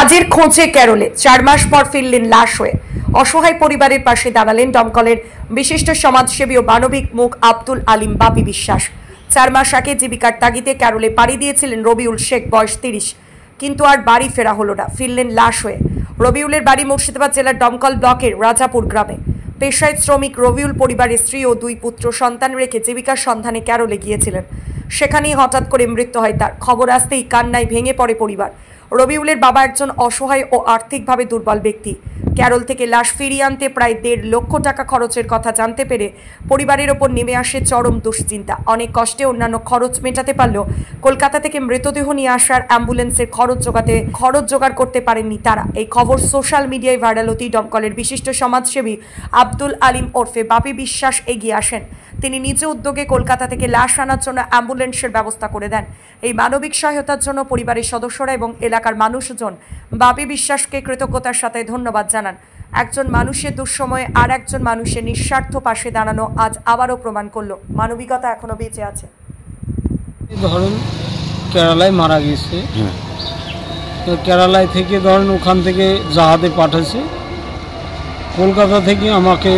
কাজের খোঁজে কেরলে 4 মাস পর ফিরলেন লাশ হয়ে। অসহায় পরিবারের পাশে দাঁড়ালেন দমকলের বিশিষ্ট সমাজসেবী ও মানবিক মুখ আব্দুল আলিম বাপি বিশ্বাস। 4 মাস আগে জীবিকার তাগিদে কেরলে পাড়ি দিয়েছিলেন রবিউল শেখ, বয়স 30, কিন্তু আর বাড়ি ফেরা হলো না, ফিরলেন লাশ হয়ে। রবিউলের বাড়ি মুর্শিদাবাদ জেলার দমকল ব্লকের রাজাপুর গ্রামে। পেশায় শ্রমিক রবিউল পরিবারের স্ত্রী ও 2 পুত্র সন্তান রেখে জীবিকার সন্ধানে কেরলে গিয়েছিলেন। সেখানেই হঠাৎ করে মৃত্যু হয় তার। খবর আসতেই কান্নায় ভেঙে পড়ে পরিবার। রবিউলের বাবা একজন অসহায় ও আর্থিকভাবে দুর্বল ব্যক্তি। কেরল থেকে লাশ ফিরিয়ে আনতে প্রায় 1.5 লক্ষ টাকা খরচের কথা জানতে পেরে পরিবারের ওপর নেমে আসে চরম দুশ্চিন্তা। অনেক কষ্টে অন্যান্য খরচ মেটাতে পারলেও কলকাতা থেকে মৃতদেহ নিয়ে আসার অ্যাম্বুলেন্সের খরচ জোগাড় করতে পারেননি তারা। এই খবর সোশ্যাল মিডিয়ায় ভাইরাল হতেই দমকলের বিশিষ্ট সমাজসেবী আব্দুল আলিম ওরফে বাপি বিশ্বাস এগিয়ে আসেন। তিনি নিজ উদ্যোগে কলকাতা থেকে লাশ আনার জন্য অ্যাম্বুলেন্সের ব্যবস্থা করে দেন। এই মানবিক সহায়তার জন্য পরিবারের সদস্যরা এবং এলাকার মানুষজন বাপি বিশ্বাসকে কৃতজ্ঞতার সাথে ধন্যবাদ জানান। একজন মানুষের দুঃসময়ে আর একজন মানুষের নিঃস্বার্থ পাশে দাঁড়ানো আজ আবারও প্রমাণ করলো মানবিকতা এখনো বেঁচে আছে। ধরুন কেরালায় মারা গেছে, তো কেরালায় থেকে ধরুন ওখান থেকে জাহাজে পাঠাচ্ছে। কলকাতা থেকে আমাকে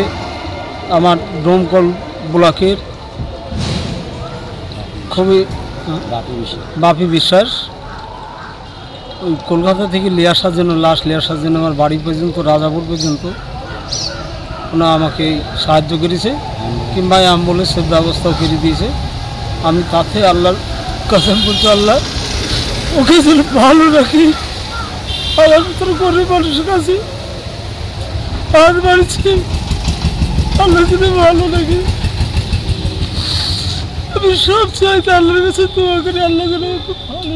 আমার দমকল ব্লকের খুবই বাপি বিশ্বাস ওই কলকাতা থেকে নিয়ে আসার জন্য, লাশ নিয়ে আসার জন্য আমার বাড়ি পর্যন্ত, রাজাপুর পর্যন্ত ওনা আমাকে সাহায্য করেছে, কিংবা অ্যাম্বুলেন্সের ব্যবস্থাও করে দিয়েছে। আমি তাতে আল্লাহর কসম করছি, আল্লাহ ওকে যেন ভালো রাখি। আমার ভিতরে গরিব মানুষের কাছে হাত বাড়িছি, আল্লাহ যদি ভালো লাগে। আমি সব চাইতে আল্লাহর কাছে দোয়া করি, আল্লাহ যেন খুব ভালো